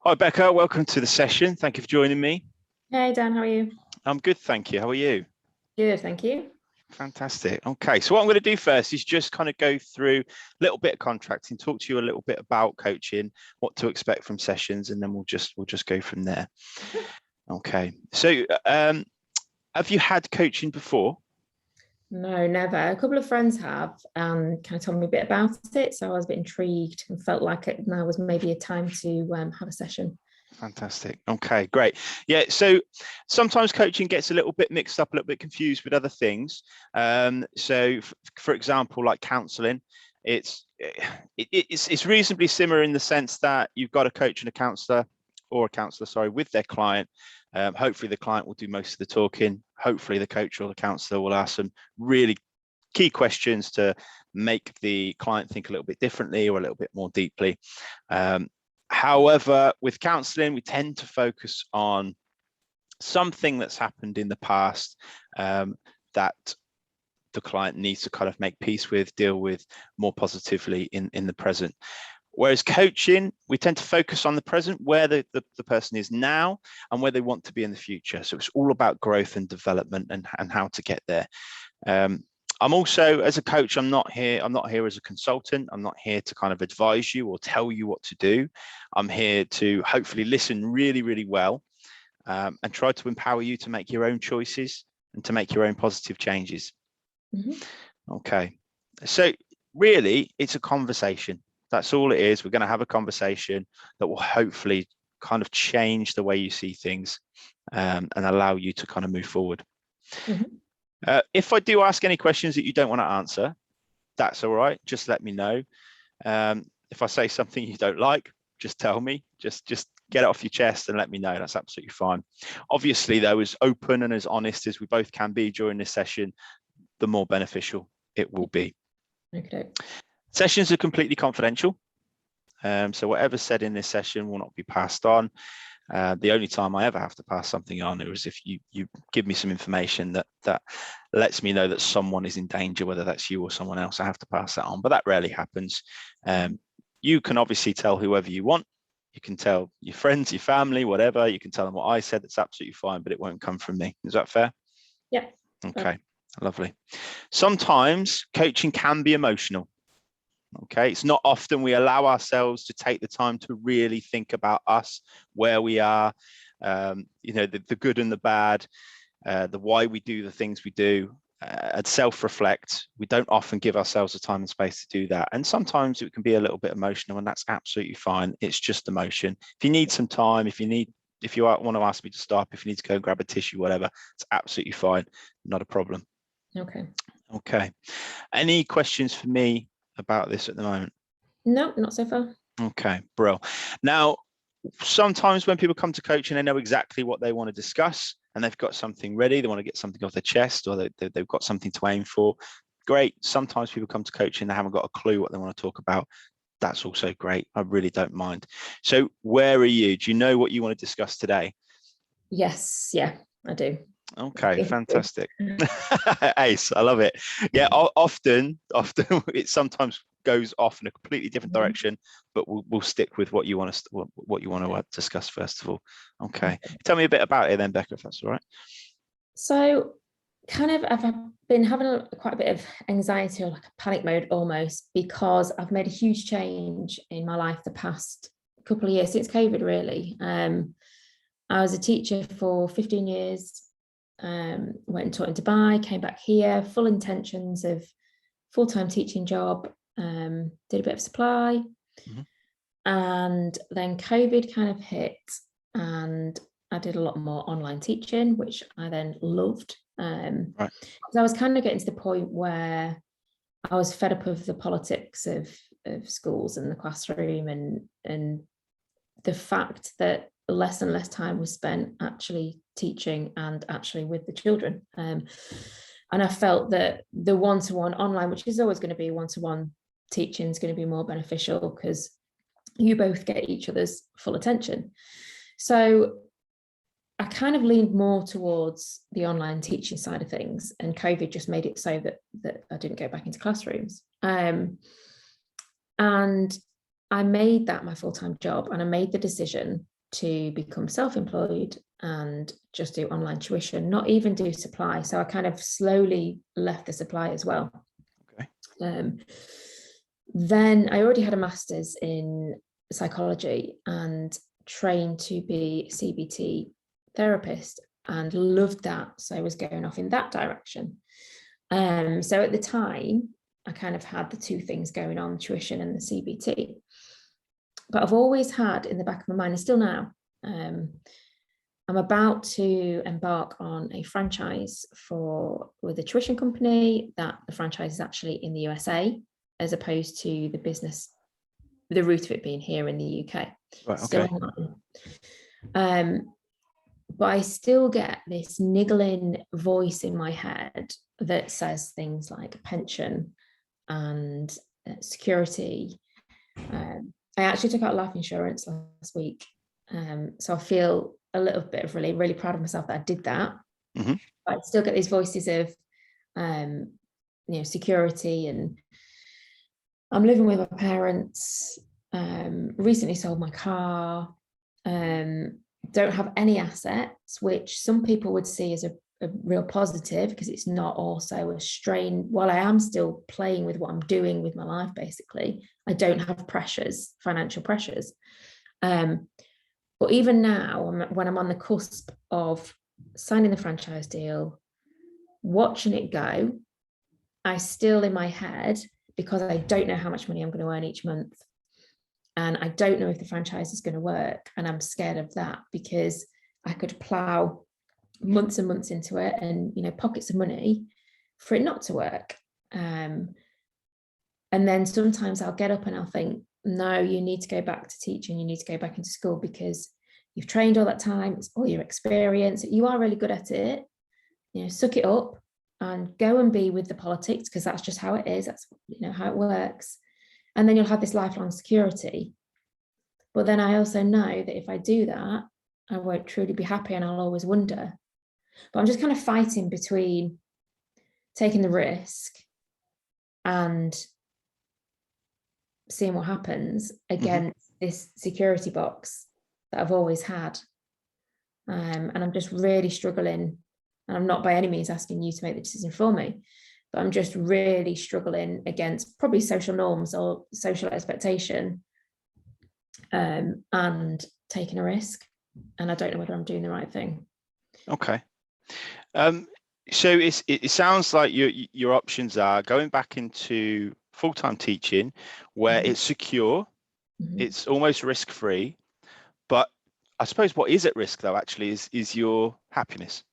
Hi, Becca. Welcome to the session. Thank you for joining me. Hey, Dan, how are you? I'm good, thank you. How are you? Good, thank you. Fantastic. Okay, so what I'm going to do first is just kind of go through a little bit of contracting, talk to you a little bit about coaching, what to expect from sessions, and then we'll just go from there. Okay. So, have you had coaching before? No, never. A couple of friends have kind of told me a bit about it, so I was a bit intrigued and felt like it now was maybe a time to have a session. Fantastic. Okay, great. Yeah, so sometimes coaching gets a little bit mixed up, a little bit confused with other things. For example, like counselling, it's reasonably similar in the sense that you've got a coach and a counsellor, or a counsellor, sorry, with their client. Hopefully the client will do most of the talking. Hopefully the coach or the counsellor will ask some really key questions to make the client think a little bit differently or a little bit more deeply. However, with counselling, we tend to focus on something that's happened in the past that the client needs to kind of make peace with, deal with more positively in the present. Whereas coaching, we tend to focus on the present, where the person is now and where they want to be in the future. So it's all about growth and development and how to get there. I'm also, as a coach, I'm not here as a consultant. I'm not here to kind of advise you or tell you what to do. I'm here to hopefully listen really, really well and try to empower you to make your own choices and to make your own positive changes. Mm-hmm. Okay. So really, it's a conversation. That's all it is. We're going to have a conversation that will hopefully kind of change the way you see things and allow you to kind of move forward. Mm-hmm. If I do ask any questions that you don't want to answer, that's all right. Just let me know. If I say something you don't like, just tell me. Just get it off your chest and let me know. That's absolutely fine. Obviously, though, as open and as honest as we both can be during this session, the more beneficial it will be. Okay. Sessions are completely confidential. So whatever's said in this session will not be passed on. The only time I ever have to pass something on is if you give me some information that lets me know that someone is in danger, whether that's you or someone else. I have to pass that on, but that rarely happens. You can obviously tell whoever you want. You can tell your friends, your family, whatever. You can tell them what I said. That's absolutely fine, but it won't come from me. Is that fair? Yeah. Okay, lovely. Sometimes coaching can be emotional. Okay, it's not often we allow ourselves to take the time to really think about us, where we are, the good and the bad, the why we do the things we do, and self-reflect. We don't often give ourselves the time and space to do that. And sometimes it can be a little bit emotional, and that's absolutely fine. It's just emotion. If you need some time, if you want to ask me to stop, if you need to go and grab a tissue, whatever, it's absolutely fine. Not a problem. Okay. Any questions for me about this at the moment? No, not so far. Okay, bro. Now, sometimes when people come to coaching, they know exactly what they want to discuss and they've got something ready. They want to get something off their chest, or they've got something to aim for. Great. Sometimes people come to coaching, they haven't got a clue what they want to talk about. That's also great. I really don't mind. So where are you? Do you know what you want to discuss today? Yes. Yeah, I do. Okay, fantastic. Ace, I love it. Yeah, often it sometimes goes off in a completely different direction, but we'll stick with what you want to discuss first of all. Okay, tell me a bit about it then, Becca, if that's all right. So kind of I've been having quite a bit of anxiety, or like a panic mode almost, because I've made a huge change in my life the past couple of years since COVID, really. I was a teacher for 15 years. Went and taught in Dubai, came back here, full intentions of full-time teaching job, did a bit of supply, and then COVID kind of hit, and I did a lot more online teaching, which I then loved. Right. So I was kind of getting to the point where I was fed up of the politics of schools and the classroom, and the fact that less and less time was spent actually teaching and actually with the children. And I felt that the one-to-one online, which is always going to be one-to-one teaching, is going to be more beneficial because you both get each other's full attention. So I kind of leaned more towards the online teaching side of things, and COVID just made it so that I didn't go back into classrooms. And I made that my full-time job, and I made the decision to become self-employed and just do online tuition, not even do supply. So I kind of slowly left the supply as well. Okay. Then I already had a master's in psychology and trained to be a CBT therapist and loved that. So I was going off in that direction. So at the time, I kind of had the two things going on, tuition and the CBT. But I've always had in the back of my mind, and still now, I'm about to embark on a franchise with a tuition company that the franchise is actually in the USA, as opposed to the root of it being here in the UK. Right, still okay. online. But I still get this niggling voice in my head that says things like pension and security. I actually took out life insurance last week. So I feel a little bit of really proud of myself that I did that. Mm-hmm. But I still get these voices of, security, and I'm living with my parents, recently sold my car, don't have any assets, which some people would see as a real positive because it's not also a strain. While I am still playing with what I'm doing with my life, basically, I don't have financial pressures. But even now, when I'm on the cusp of signing the franchise deal, watching it go, I still in my head, because I don't know how much money I'm going to earn each month. And I don't know if the franchise is going to work. And I'm scared of that because I could plow months and months into it and, pockets of money for it not to work. And then sometimes I'll get up and I'll think, no, you need to go back to teaching. You need to go back into school because you've trained all that time. It's all your experience. You are really good at it. Suck it up and go and be with the politics because that's just how it is. That's, how it works. And then you'll have this lifelong security. But then I also know that if I do that, I won't truly be happy and I'll always wonder. But I'm just kind of fighting between taking the risk and seeing what happens against this security box that I've always had. And I'm just really struggling. And I'm not by any means asking you to make the decision for me, but I'm just really struggling against probably social norms or social expectation, and taking a risk. And I don't know whether I'm doing the right thing. Okay. So it sounds like your options are going back into full-time teaching where it's secure, it's almost risk-free, but I suppose what is at risk though actually is your happiness.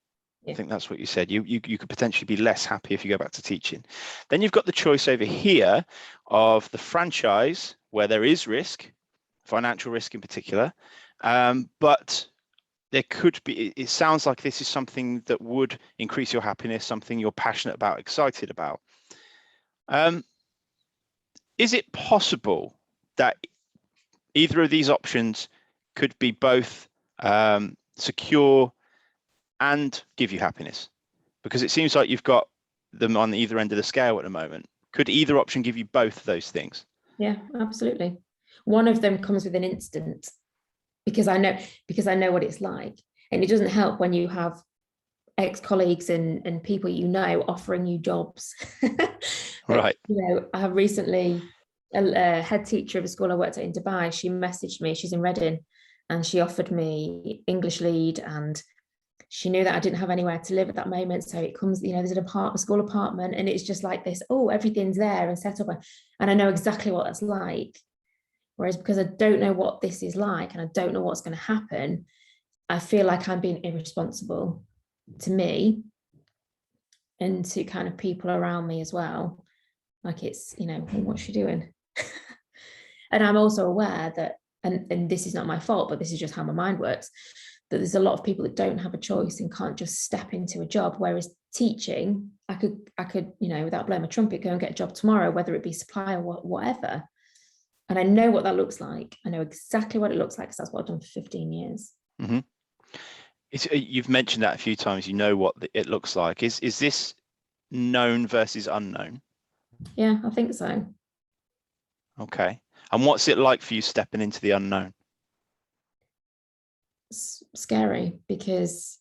Yeah. I think that's what you said. You could potentially be less happy if you go back to teaching. Then you've got the choice over here of the franchise where there is risk, financial risk in particular, but there could be, it sounds like this is something that would increase your happiness, something you're passionate about, excited about. Is it possible that either of these options could be both secure and give you happiness? Because it seems like you've got them on either end of the scale at the moment. Could either option give you both of those things? Yeah, absolutely. One of them comes with an instant because I know what it's like. And it doesn't help when you have ex-colleagues and people offering you jobs. Right. I have recently, a head teacher of a school I worked at in Dubai, she messaged me, she's in Reading, and she offered me English lead, and she knew that I didn't have anywhere to live at that moment. So it comes, there's a school apartment, and it's just like this, everything's there and set up. And I know exactly what that's like. Whereas because I don't know what this is like and I don't know what's going to happen, I feel like I'm being irresponsible to me and to kind of people around me as well. Like it's, what's she doing? And I'm also aware that, and this is not my fault, but this is just how my mind works, that there's a lot of people that don't have a choice and can't just step into a job. Whereas teaching, I could, without blowing my trumpet, go and get a job tomorrow, whether it be supply or whatever. And I know what that looks like. I know exactly what it looks like because that's what I've done for 15 years. Mm-hmm. You've mentioned that a few times. You know what it looks like. Is this known versus unknown? Yeah, I think so. Okay. And what's it like for you stepping into the unknown? scary because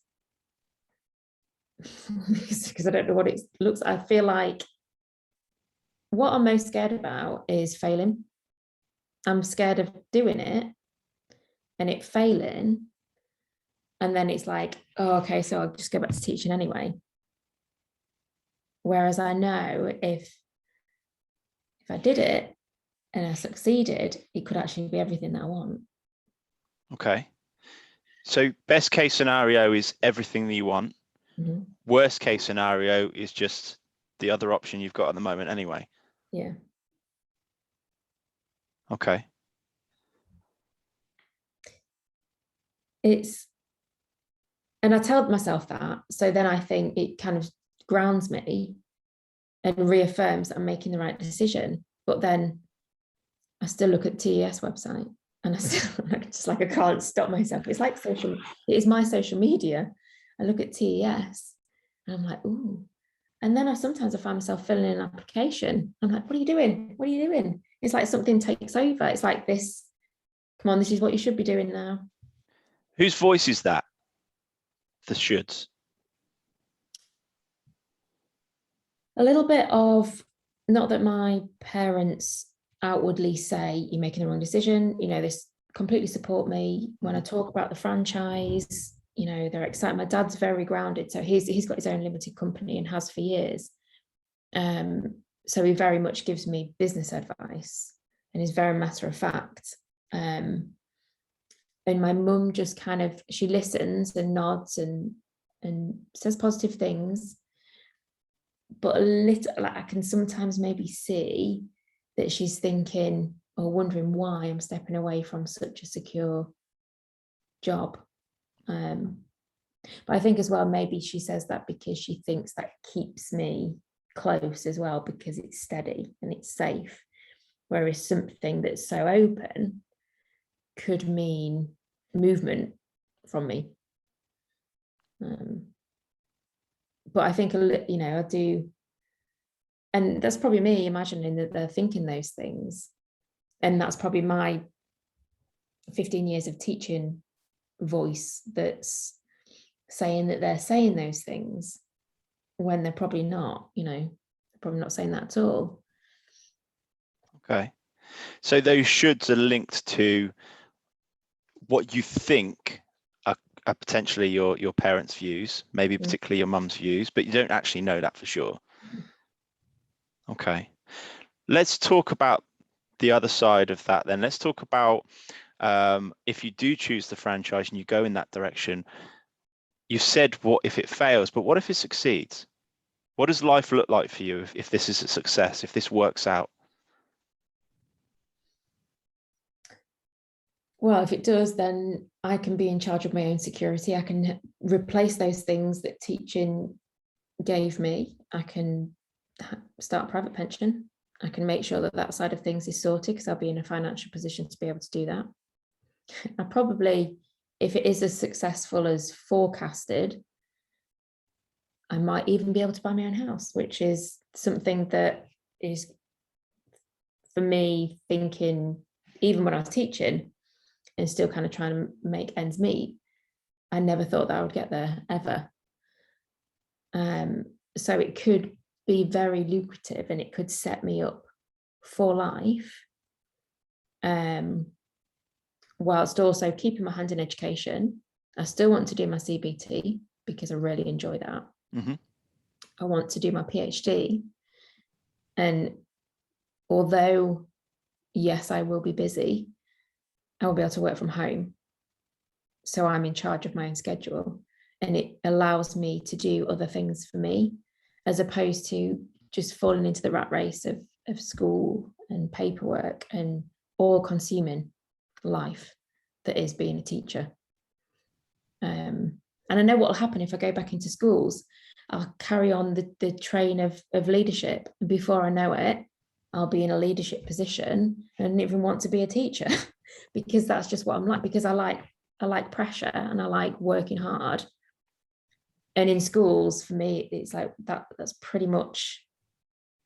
I don't know what it looks. I feel like what I'm most scared about is failing. I'm scared of doing it and it failing, and then it's like, oh, okay, so I'll just go back to teaching anyway. Whereas I know if I did it and I succeeded, it could actually be everything that I want. Okay. So best case scenario is everything that you want. Mm-hmm. Worst case scenario is just the other option you've got at the moment anyway. Yeah. Okay. And I tell myself that, so then I think it kind of grounds me and reaffirms that I'm making the right decision. But then I still look at TES website and I still just like I can't stop myself. It's like it is my social media. I look at TES and I'm like, ooh. And then sometimes I find myself filling in an application. I'm like, what are you doing? What are you doing? It's like something takes over. It's like this, come on, this is what you should be doing now. Whose voice is that? The shoulds. A little bit of, not that my parents outwardly say you're making the wrong decision, they completely support me when I talk about the franchise. They're excited. My dad's very grounded, so he's got his own limited company and has for years. So he very much gives me business advice and is very matter of fact. And my mum just kind of, she listens and nods and says positive things, but a little, like, I can sometimes maybe see that she's thinking or wondering why I'm stepping away from such a secure job. But I think as well, maybe she says that because she thinks that keeps me close as well, because it's steady and it's safe. Whereas something that's so open could mean movement from me. But I think, I do, and that's probably me imagining that they're thinking those things. And that's probably my 15 years of teaching voice that's saying that they're saying those things when they're probably not, probably not saying that at all. Okay. So those shoulds are linked to what you think are potentially your parents' views, maybe particularly your mum's views, but you don't actually know that for sure. Okay. Let's talk about the other side of that then. Let's talk about if you do choose the franchise and you go in that direction. You said what if it fails, but what if it succeeds? What does life look like for you if this is a success, if this works out? Well, if it does, then I can be in charge of my own security. I can replace those things that teaching gave me. I can start a private pension. I can make sure that that side of things is sorted because I'll be in a financial position to be able to do that. I probably, if it is as successful as forecasted, I might even be able to buy my own house, which is something that is, for me, thinking, even when I was teaching and still kind of trying to make ends meet, I never thought that I would get there ever. So it could be very lucrative and it could set me up for life, whilst also keeping my hand in education. I still want to do my CBT because I really enjoy that. Mm-hmm. I want to do my PhD. And although, yes, I will be busy, I will be able to work from home. So I'm in charge of my own schedule, and it allows me to do other things for me, as opposed to just falling into the rat race of school and paperwork and all consuming life that is being a teacher. And I know what will happen if I go back into schools. I'll carry on the train of leadership. Before I know it, I'll be in a leadership position and even want to be a teacher because that's just what I'm like, because I like pressure and I like working hard. And in schools, for me, it's like that's pretty much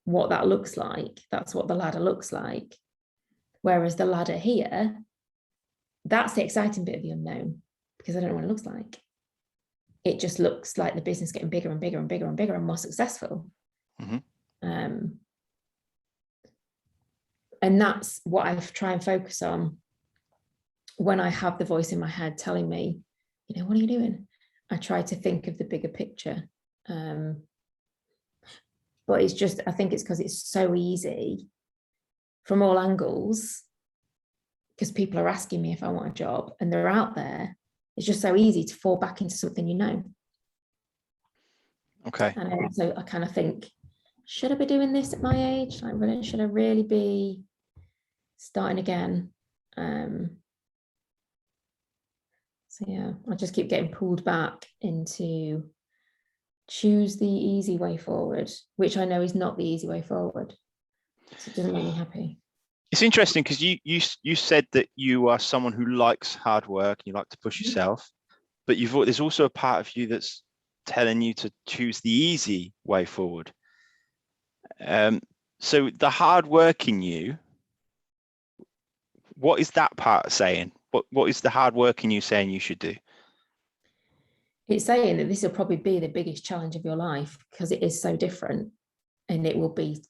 what that looks like. That's what the ladder looks like. Whereas the ladder here, that's the exciting bit of the unknown, because I don't know what it looks like. It just looks like the business getting bigger and bigger and bigger and bigger and more successful. And that's what I try and focus on when I have the voice in my head telling me, you know, what are you doing? I try to think of the bigger picture. But it's just, I think it's because it's so easy from all angles, because people are asking me if I want a job and they're out there. It's just so easy to fall back into something, you know. Okay. And so I kind of think, should I be doing this at my age? Like, really, should I really be starting again? So yeah, I just keep getting pulled back into choose the easy way forward, which I know is not the easy way forward. So it doesn't make me happy. It's interesting because you said that you are someone who likes hard work, you like to push yourself, but there's also a part of you that's telling you to choose the easy way forward. So the hard work in you, what is that part saying? What is the hard work in you saying you should do? It's saying that this will probably be the biggest challenge of your life because it is so different, and it will be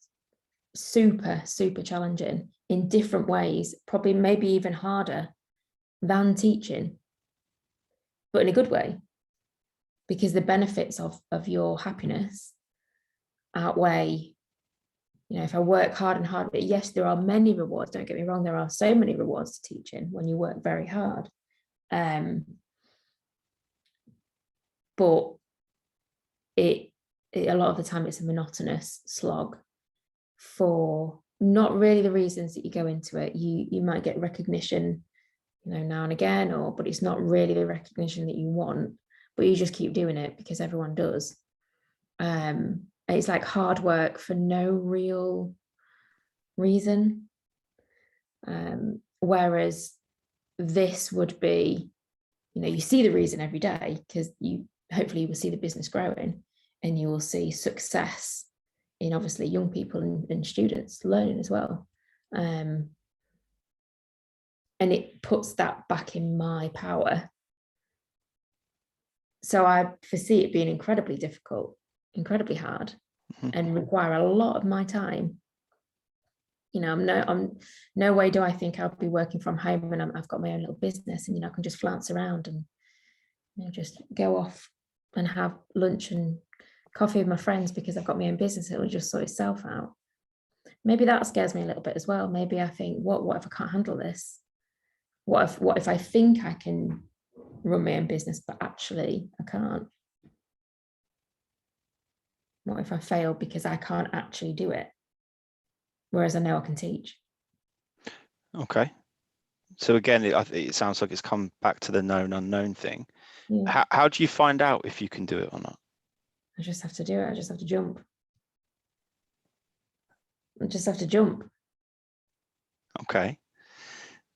super, super challenging in different ways, probably maybe even harder than teaching, but in a good way, because the benefits of your happiness outweigh, you know, if I work hard and hard, but yes, there are many rewards, don't get me wrong, there are so many rewards to teaching when you work very hard. But it a lot of the time it's a monotonous slog for not really the reasons that you go into it. You might get recognition, you know, now and again, but it's not really the recognition that you want, but you just keep doing it because everyone does. It's like hard work for no real reason. Whereas this would be, you know, you see the reason every day because hopefully you will see the business growing, and you will see success in obviously young people and students learning as well. And it puts that back in my power. So I foresee it being incredibly difficult, incredibly hard, and require a lot of my time. You know, I'm no way do I think I'll be working from home and I've got my own little business and, you know, I can just flounce around and, you know, just go off and have lunch and coffee with my friends because I've got my own business. It will just sort itself out. Maybe that scares me a little bit as well. Maybe I think, what if I can't handle this? What if I think I can run my own business, but actually I can't? What if I fail because I can't actually do it? Whereas I know I can teach. Okay. So again, it sounds like it's come back to the known unknown thing. Yeah. How do you find out if you can do it or not? I just have to do it. I just have to jump. I just have to jump. Okay.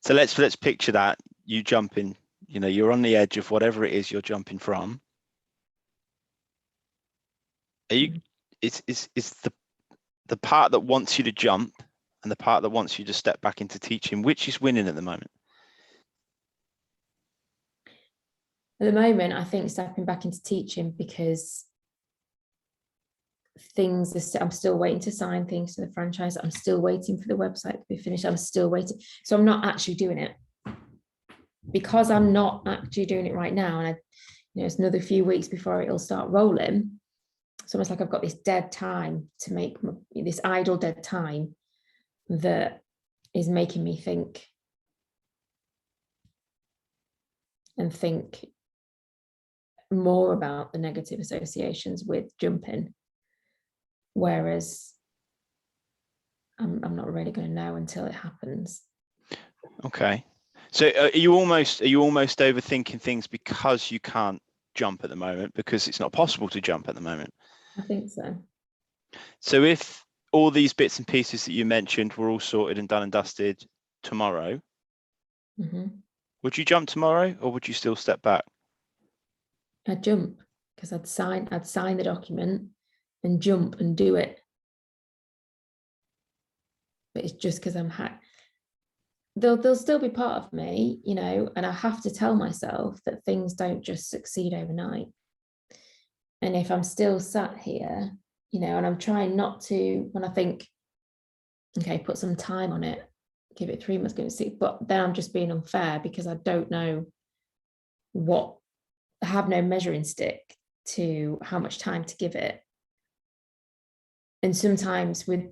So let's picture that you jumping, you know, you're on the edge of whatever it is you're jumping from. Are you, it's the part that wants you to jump and the part that wants you to step back into teaching, which is winning at the moment? At the moment, I think stepping back into teaching, because I'm still waiting to sign things to the franchise. I'm still waiting for the website to be finished. I'm still waiting. So I'm not actually doing it. Because I'm not actually doing it right now, and it's another few weeks before it'll start rolling. It's almost like I've got this dead time to make this idle dead time that is making me think more about the negative associations with jumping, whereas I'm not really going to know until it happens. Okay, so are you almost overthinking things because you can't jump at the moment, because it's not possible to jump at the moment? I think so. So if all these bits and pieces that you mentioned were all sorted and done and dusted tomorrow, would you jump tomorrow, or would you still step back? I'd jump, because I'd sign the document and jump and do it. But it's just because they'll still be part of me, you know, and I have to tell myself that things don't just succeed overnight. And if I'm still sat here, you know, and I'm trying not to, when I think, okay, put some time on it, give it 3 months, give it 6, but then I'm just being unfair because I don't know what, I have no measuring stick to how much time to give it. And sometimes with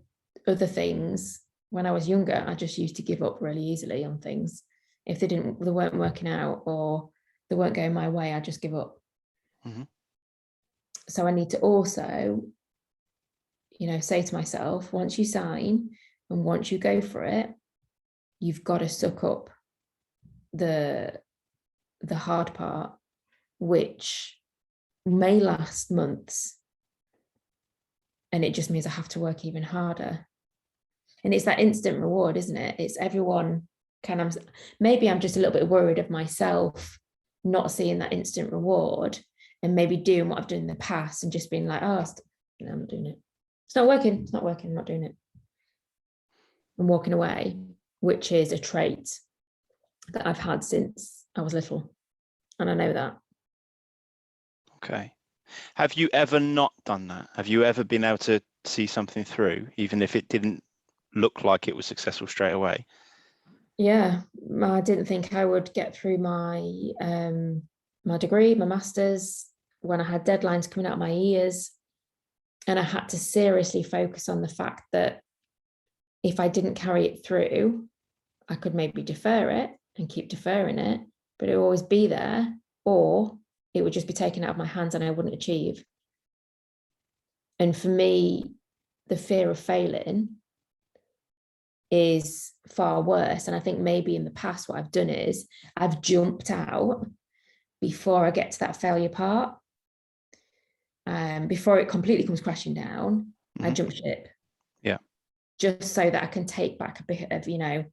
other things, when I was younger, I just used to give up really easily on things. If they weren't working out or they weren't going my way, I just give up. Mhm. So I need to also, you know, say to myself, once you sign and once you go for it, you've got to suck up the hard part, which may last months, and it just means I have to work even harder. And it's that instant reward, isn't it? It's everyone kind of, maybe I'm just a little bit worried of myself not seeing that instant reward and maybe doing what I've done in the past and just being like, oh, no, I'm not doing it. It's not working. It's not working. I'm not doing it. And walking away, which is a trait that I've had since I was little. And I know that. Okay. Have you ever not done that? Have you ever been able to see something through, even if it didn't look like it was successful straight away? Yeah, I didn't think I would get through my my degree, my master's, when I had deadlines coming out of my ears, and I had to seriously focus on the fact that if I didn't carry it through, I could maybe defer it and keep deferring it, but it would always be there, or it would just be taken out of my hands and I wouldn't achieve. And for me, the fear of failing is far worse. And I think maybe in the past, what I've done is I've jumped out before I get to that failure part. Before it completely comes crashing down, I jump ship. Yeah. Just so that I can take back a bit of, you know,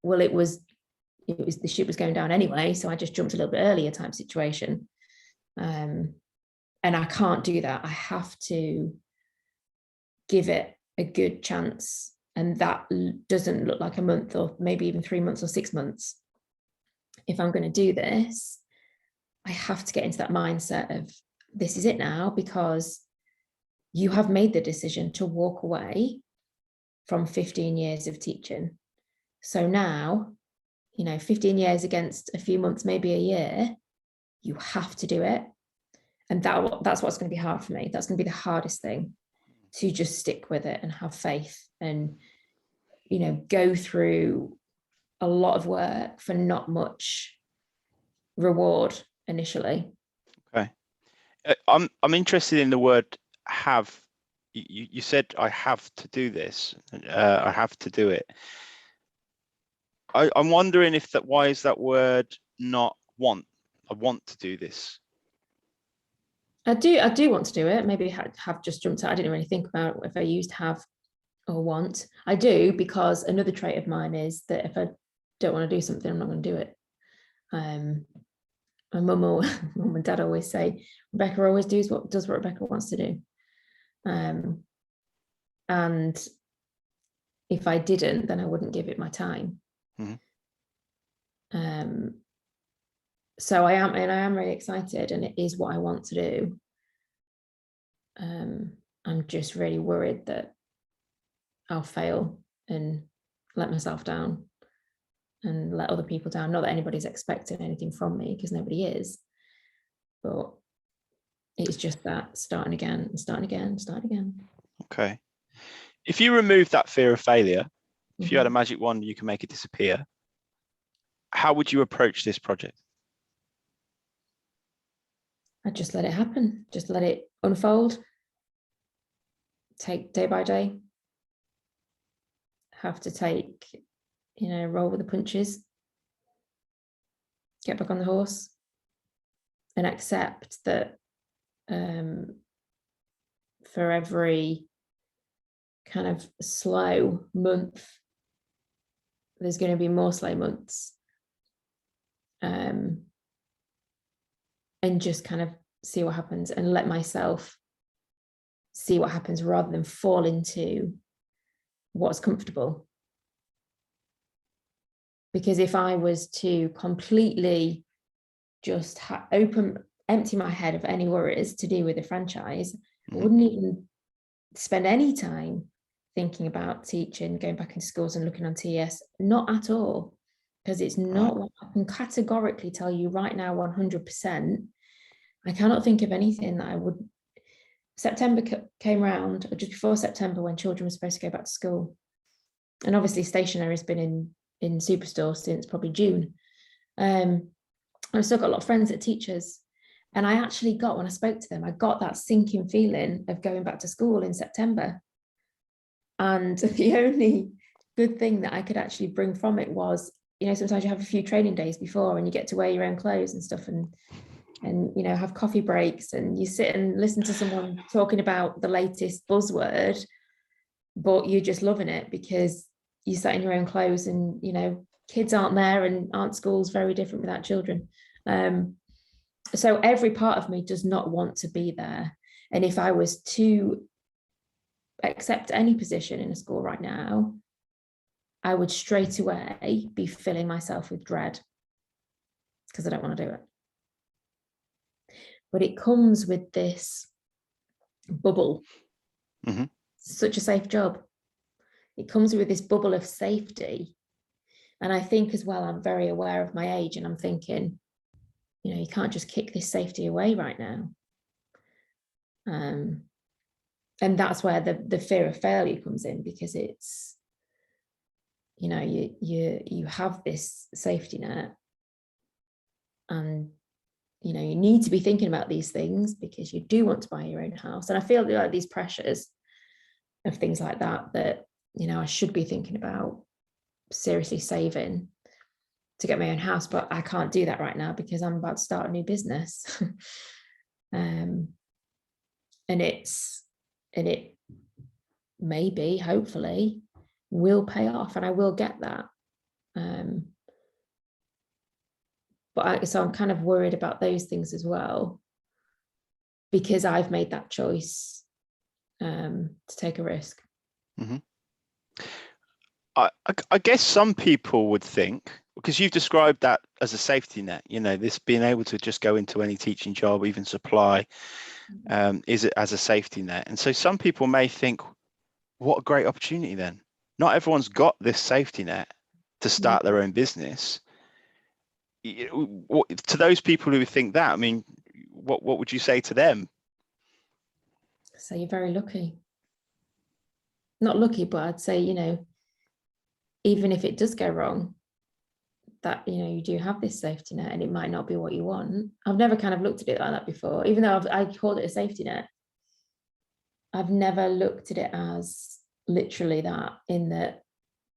well, it was the ship was going down anyway, so I just jumped a little bit earlier type situation. And I can't do that. I have to give it a good chance. And that doesn't look like a month or maybe even 3 months or 6 months. If I'm going to do this, I have to get into that mindset of this is it now, because you have made the decision to walk away from 15 years of teaching. So now, you know, 15 years against a few months, maybe a year, you have to do it. And that's what's going to be hard for me. That's going to be the hardest thing, to just stick with it and have faith and, you know, go through a lot of work for not much reward initially. Okay. I'm interested in the word have. You said I have to do this. I have to do it. I'm wondering if that, why is that word not want? I want to do this. I do want to do it. Maybe have just jumped out. I didn't really think about if I used have or want. I do, because another trait of mine is that if I don't want to do something, I'm not going to do it. My mum and dad always say Rebecca always does what Rebecca wants to do. And if I didn't, then I wouldn't give it my time. Mm-hmm. So I am really excited, and it is what I want to do. I'm just really worried that I'll fail and let myself down and let other people down. Not that anybody's expecting anything from me, because nobody is, but it's just that starting again and starting again and starting again. Okay. If you remove that fear of failure, if you had a magic wand, you can make it disappear. How would you approach this project? I just let it happen. Just let it unfold. Take day by day. Have to take, you know, roll with the punches. Get back on the horse and accept that for every kind of slow month, there's going to be more slow months. And just kind of see what happens and let myself see what happens rather than fall into what's comfortable. Because if I was to completely just empty my head of any worries to do with the franchise, I wouldn't even spend any time thinking about teaching, going back into schools and looking on TES, not at all, because it's not what I can categorically tell you right now, 100%. I cannot think of anything that I would. September came around, or just before September, when children were supposed to go back to school. And obviously stationery has been in Superstore since probably June. I've still got a lot of friends that are teachers. And I actually got, when I spoke to them, I got that sinking feeling of going back to school in September. And the only good thing that I could actually bring from it was, you know, sometimes you have a few training days before and you get to wear your own clothes and stuff, and you know, have coffee breaks, and you sit and listen to someone talking about the latest buzzword, but you're just loving it because you sat in your own clothes, and you know, kids aren't there, and aren't schools very different without children? So every part of me does not want to be there. And if I was to accept any position in a school right now, I would straight away be filling myself with dread because I don't want to do it. But it comes with this bubble. Such a safe job. It comes with this bubble of safety. And I think as well, I'm very aware of my age, and I'm thinking, you know, you can't just kick this safety away right now. And that's where the fear of failure comes in, because it's, you know, you have this safety net, and you know, you need to be thinking about these things because you do want to buy your own house. And I feel like these pressures of things like that, you know, I should be thinking about seriously saving to get my own house, but I can't do that right now because I'm about to start a new business. And it maybe, hopefully, will pay off, and I will get that. So I'm kind of worried about those things as well, because I've made that choice to take a risk. I guess some people would think, because you've described that as a safety net, you know, this being able to just go into any teaching job, even supply, is it as a safety net? And so some people may think, what a great opportunity then. Not everyone's got this safety net to start their own business. To those people who think that, I mean, what would you say to them? So you're very lucky. Not lucky, but I'd say, you know, even if it does go wrong, that, you know, you do have this safety net, and it might not be what you want. I've never kind of looked at it like that before, even though I called it a safety net. I've never looked at it as literally that, in that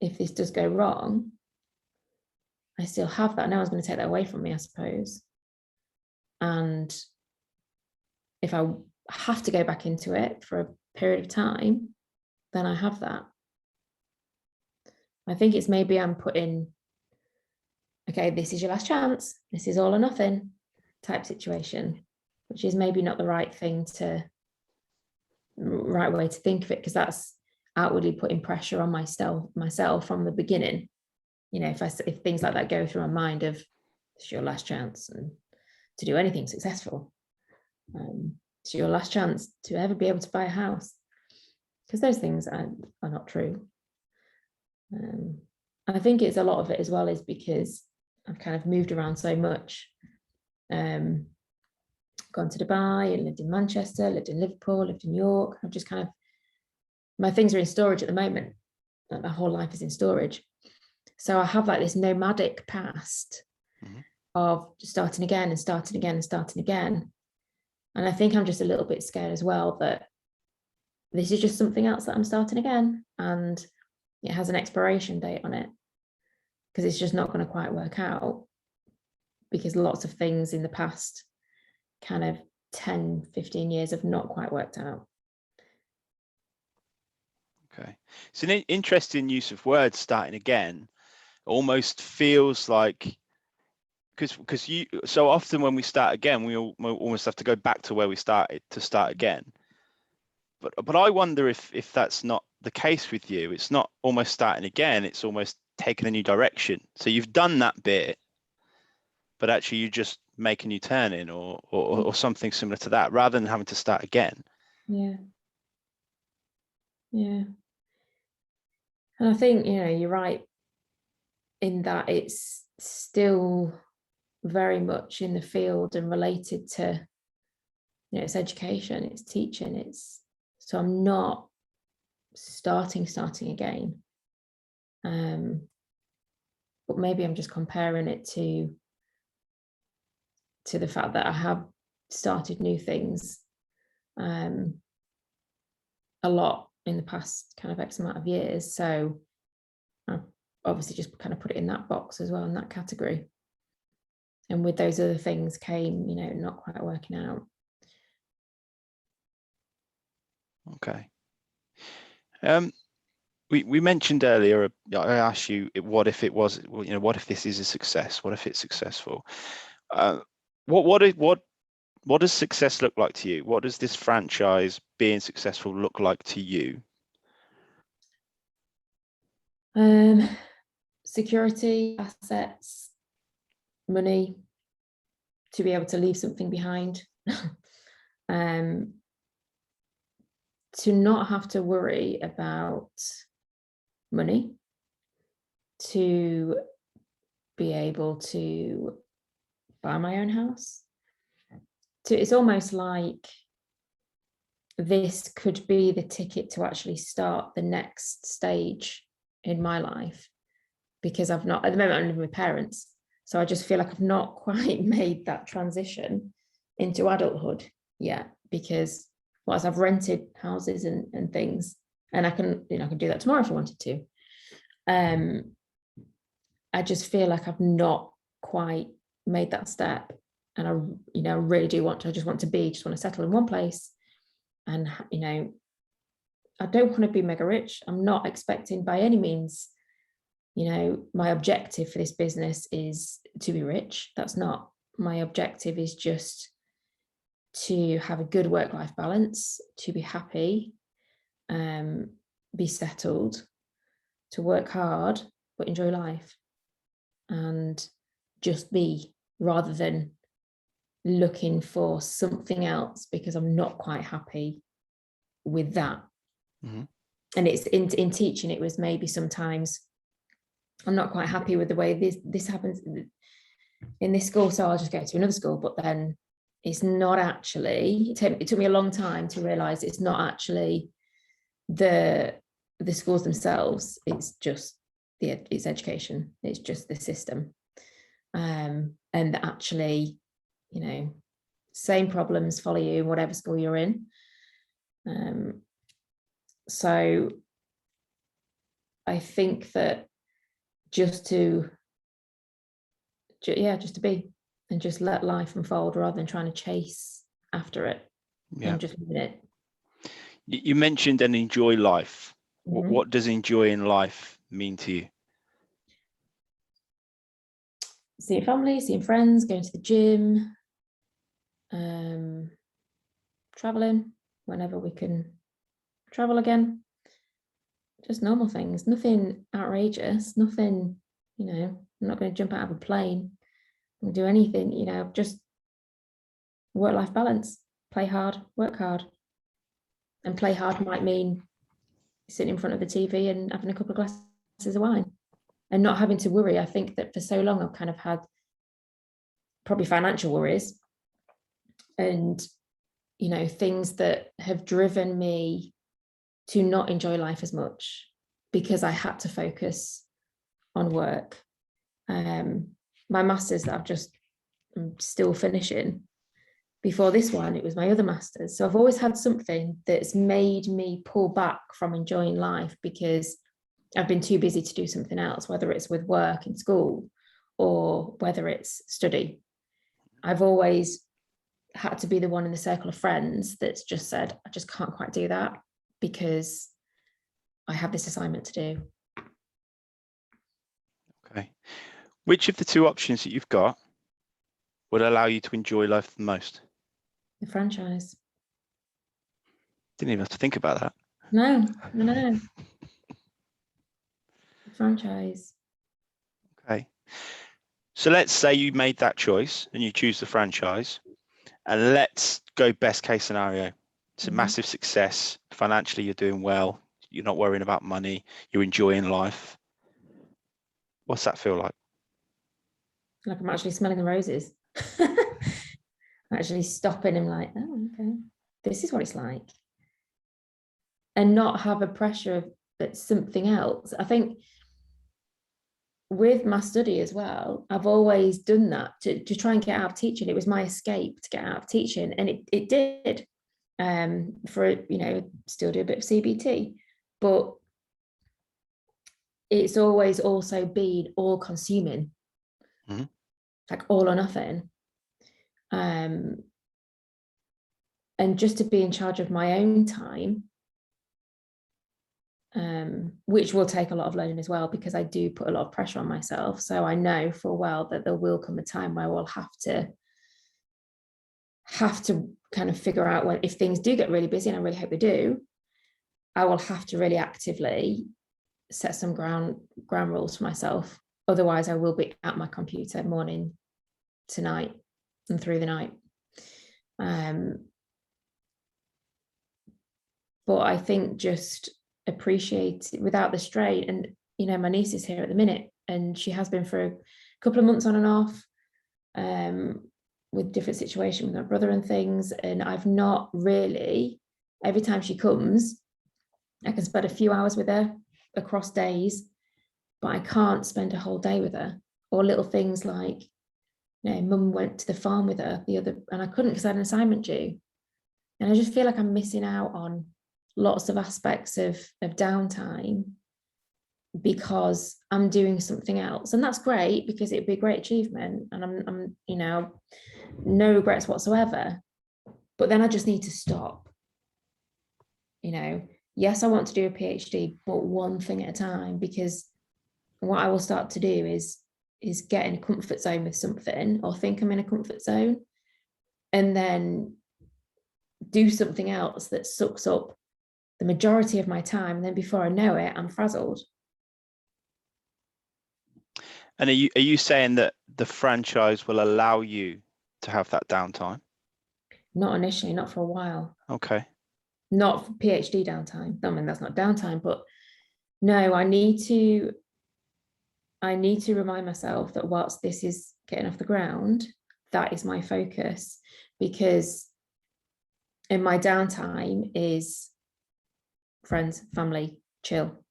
if this does go wrong, I still have that. No one's going to take that away from me, I suppose. And if I have to go back into it for a period of time, then I have that. I think it's maybe I'm putting, okay, this is your last chance, this is all or nothing type situation, which is maybe not the right way to think of it, because that's outwardly putting pressure on myself from the beginning. You know, if things like that go through my mind of, it's your last chance and to do anything successful, it's your last chance to ever be able to buy a house, because those things are not true. I think it's a lot of it as well is because I've kind of moved around so much, gone to Dubai and lived in Manchester, lived in Liverpool, lived in York. I've just kind of, my things are in storage at the moment, like my whole life is in storage. So I have like this nomadic past of starting again and starting again and starting again. And I think I'm just a little bit scared as well that this is just something else that I'm starting again, and it has an expiration date on it, because it's just not going to quite work out, because lots of things in the past kind of 10, 15 years have not quite worked out. Okay. It's an interesting use of words, starting again. Almost feels like, because you, so often when we start again, we almost have to go back to where we started to start again. But I wonder if that's not the case with you. It's not almost starting again, it's almost taken a new direction. So you've done that bit, but actually you just make a new turn in, or something similar to that, rather than having to start again. Yeah. Yeah. And I think, you're right in that it's still very much in the field and related to, it's education, it's teaching, so I'm not starting again. But maybe I'm just comparing it to the fact that I have started new things a lot in the past kind of X amount of years. So I obviously just kind of put it in that box as well, in that category. And with those other things came, not quite working out. Okay. We mentioned earlier, I asked you, what if it was, what if this is a success? What if it's successful? What does success look like to you? What does this franchise being successful look like to you? Security, assets, money, to be able to leave something behind. To not have to worry about money, to be able to buy my own house. It's almost like this could be the ticket to actually start the next stage in my life, because I've not, at the moment I'm living with parents, so I just feel like I've not quite made that transition into adulthood yet, because whilst I've rented houses and things, and I can do that tomorrow if I wanted to, I just feel like I've not quite made that step. And I really do want to, I just want to settle in one place. And, I don't want to be mega rich. I'm not expecting by any means, my objective for this business is to be rich. That's not my objective. Is just to have a good work-life balance, to be happy, be settled, to work hard, but enjoy life, and just be, rather than looking for something else, because I'm not quite happy with that. Mm-hmm. And it's in teaching, it was maybe sometimes I'm not quite happy with the way this happens in this school, so I'll just go to another school. But then it's not actually, it took me a long time to realize it's not actually the schools themselves, it's just it's education, it's just the system, and actually, same problems follow you whatever school you're in. So I think that just to be, and just let life unfold rather than trying to chase after it. And just living it. You mentioned and enjoy life. Mm-hmm. What does enjoying life mean to you? Seeing family, seeing friends, going to the gym, traveling whenever we can travel again. Just normal things, nothing outrageous, nothing, I'm not going to jump out of a plane and do anything, just work-life balance, play hard, work hard. And play hard might mean sitting in front of the TV and having a couple of glasses of wine and not having to worry. I think that for so long I've kind of had probably financial worries and, things that have driven me to not enjoy life as much because I had to focus on work. My master's that I'm still finishing. Before this one, it was my other master's. So I've always had something that's made me pull back from enjoying life because I've been too busy to do something else, whether it's with work in school or whether it's study. I've always had to be the one in the circle of friends that's just said, I just can't quite do that because I have this assignment to do. Okay. Which of the two options that you've got would allow you to enjoy life the most? The franchise. Didn't even have to think about that. No. The franchise. So let's say you made that choice and you choose the franchise, and let's go best case scenario. It's a massive success. Financially, you're doing well. You're not worrying about money. You're enjoying life. What's that feel like? Like I'm actually smelling the roses. Actually stopping and like, oh, okay, this is what it's like. And not have a pressure of that something else. I think with my study as well, I've always done that to try and get out of teaching. It was my escape to get out of teaching, and it did. For, you know, still do a bit of CBT, but it's always also been all consuming, like all or nothing. And just to be in charge of my own time, which will take a lot of learning as well, because I do put a lot of pressure on myself. So I know full well that there will come a time where I will have to kind of figure out when, if things do get really busy, and I really hope they do, I will have to really actively set some ground rules for myself. Otherwise, I will be at my computer morning to night and through the night. But I think just appreciate it without the strain. And, you know, my niece is here at the minute, and she has been for a couple of months on and off, with different situations with my brother and things. And I've not really, every time she comes, I can spend a few hours with her across days, but I can't spend a whole day with her. Or little things like, you know, mum went to the farm with her and I couldn't because I had an assignment due. And I just feel like I'm missing out on lots of aspects of downtime because I'm doing something else. And that's great, because it'd be a great achievement, and I'm, you know, no regrets whatsoever. But then I just need to stop. You know, yes, I want to do a PhD, but one thing at a time, because what I will start to do is get in a comfort zone with something, or think I'm in a comfort zone, and then do something else that sucks up the majority of my time. And then before I know it, I'm frazzled. And are you saying that the franchise will allow you to have that downtime? Not initially, not for a while. Okay. Not for PhD downtime. I mean, that's not downtime, but no, I need to remind myself that whilst this is getting off the ground, that is my focus, because in my downtime is friends, family, chill.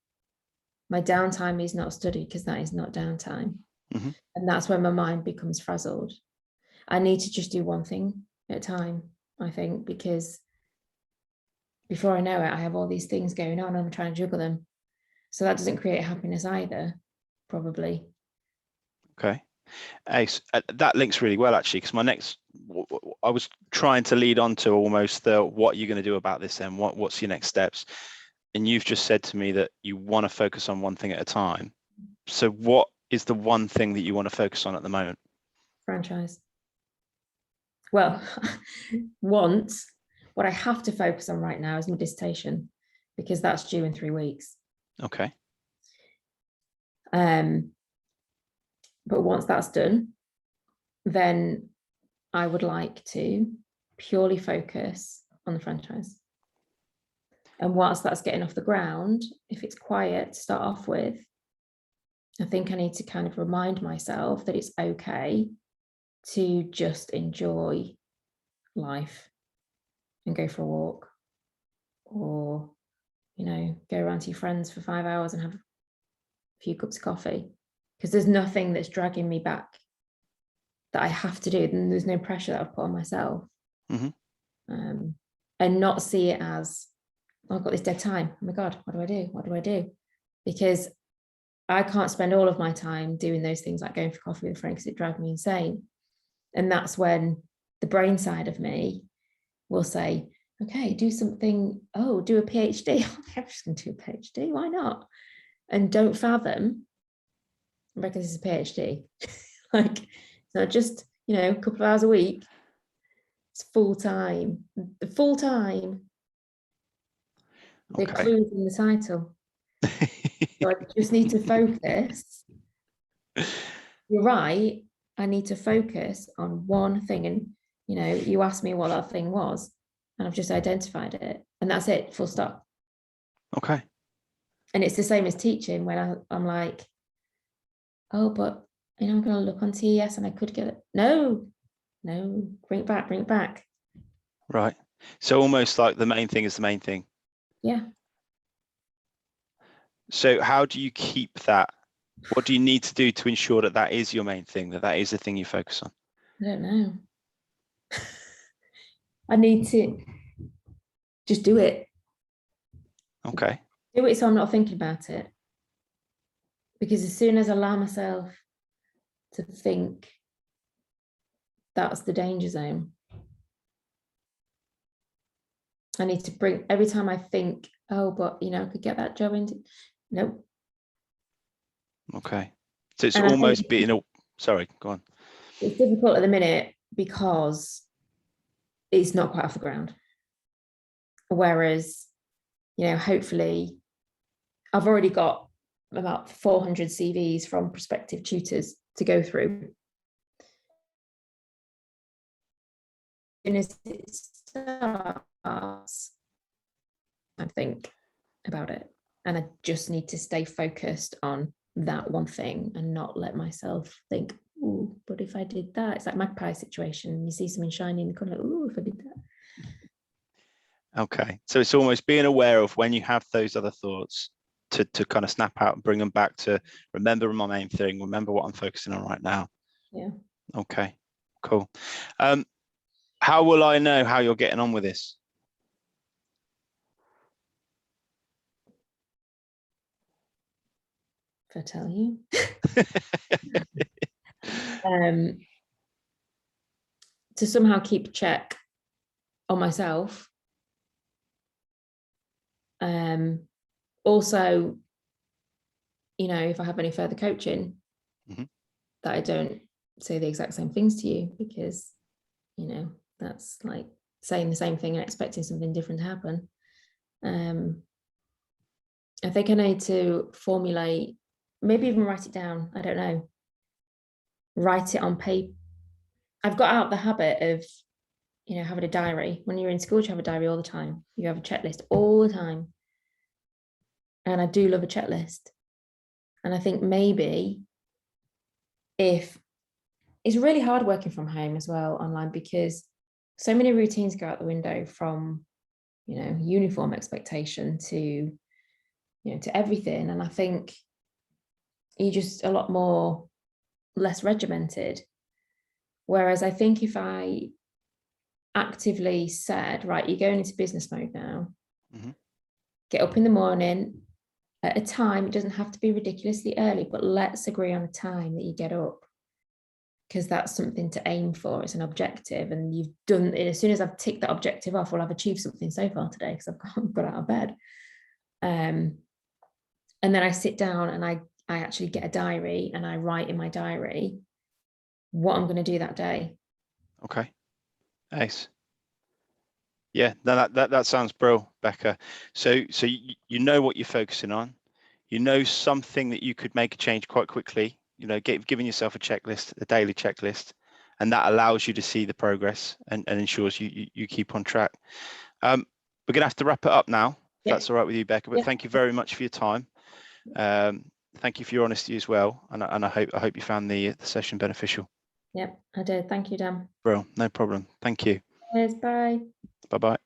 My downtime is not study, because that is not downtime. And that's when my mind becomes frazzled. I need to just do one thing at a time, I think, because before I know it, I have all these things going on and I'm trying to juggle them. So that doesn't create happiness either, probably. Okay. Ace, that links really well, actually, because I was trying to lead on to almost what you're going to do about this, and what's your next steps. And you've just said to me that you want to focus on one thing at a time. So what is the one thing that you want to focus on at the moment? Franchise. Well, what I have to focus on right now is my dissertation, because that's due in 3 weeks. Okay. But once that's done, then I would like to purely focus on the franchise. And whilst that's getting off the ground, if it's quiet to start off with, I think I need to kind of remind myself that it's okay to just enjoy life and go for a walk, or, you know, go around to your friends for 5 hours and have a few cups of coffee, because there's nothing that's dragging me back that I have to do, and there's no pressure that I've put on myself. And not see it as, oh, I've got this dead time, oh my God, what do I do? Because I can't spend all of my time doing those things like going for coffee with friends, because it drives me insane. And that's when the brain side of me will say, okay, do something. Oh, do a PhD. I'm just going to do a PhD. Why not? And don't fathom, I reckon this is a PhD. Like, it's not just, you know, a couple of hours a week. It's full time. The full time. The clues in the title. So I just need to focus you're right. I need to focus on one thing. And, you know, you asked me what that thing was, and I've just identified it. And that's it, full stop. Okay. And it's the same as teaching when I'm like, oh, but, you know, I'm going to look on TES and I could get it. No, bring it back, bring it back. Right. So almost like the main thing is the main thing. Yeah. So how do you keep that? What do you need to do to ensure that that is your main thing, that is the thing you focus on? I don't know. I need to just do it. Okay. Do it so I'm not thinking about it. Because as soon as I allow myself to think, that's the danger zone. I need to bring, every time I think, oh, but, you know, I could get that job into, nope. Okay. So it's And I almost think being a, sorry, go on. it's difficult at the minute because it's not quite off the ground. Whereas, you know, hopefully I've already got about 400 CVs from prospective tutors to go through. And as it starts, I think about it, and I just need to stay focused on that one thing and not let myself think, oh, but if I did that, it's like magpie situation. You see something shiny in the corner, like, oh, if I did that. Okay. So it's almost being aware of when you have those other thoughts to kind of snap out and bring them back to remember my main thing, remember what I'm focusing on right now. Yeah. Okay, cool. How will I know how you're getting on with this? If I tell you. To somehow keep check on myself. Also, you know, if I have any further coaching, that I don't say the exact same things to you, because, you know, that's like saying the same thing and expecting something different to happen. I think I need to formulate, maybe even write it down. I don't know. Write it on paper. I've got out the habit of, you know, having a diary. When you're in school, you have a diary all the time. You have a checklist all the time. And I do love a checklist. And I think maybe if it's really hard working from home as well online, because so many routines go out the window, from, you know, uniform expectation to, you know, to everything. And I think you're just a lot more less regimented. Whereas I think if I actively said, right, you're going into business mode now, get up in the morning at a time, it doesn't have to be ridiculously early, but let's agree on a time that you get up, because that's something to aim for. It's an objective, and you've done it. As soon as I've ticked that objective off, well, I've achieved something so far today because I've got out of bed. And then I sit down and I actually get a diary and I write in my diary what I'm going to do that day. Okay, nice. Yeah, no, that sounds brilliant, Becca. So you know what you're focusing on. You know something that you could make a change quite quickly. You know, giving yourself a checklist, a daily checklist, and that allows you to see the progress and ensures you keep on track. We're gonna have to wrap it up now, if that's all right with you, Becca. But thank you very much for your time. Thank you for your honesty as well, and I hope you found the session beneficial. Yep, I did. Thank you, Dan. Bro, no problem. Thank you. Cheers, bye. Bye-bye.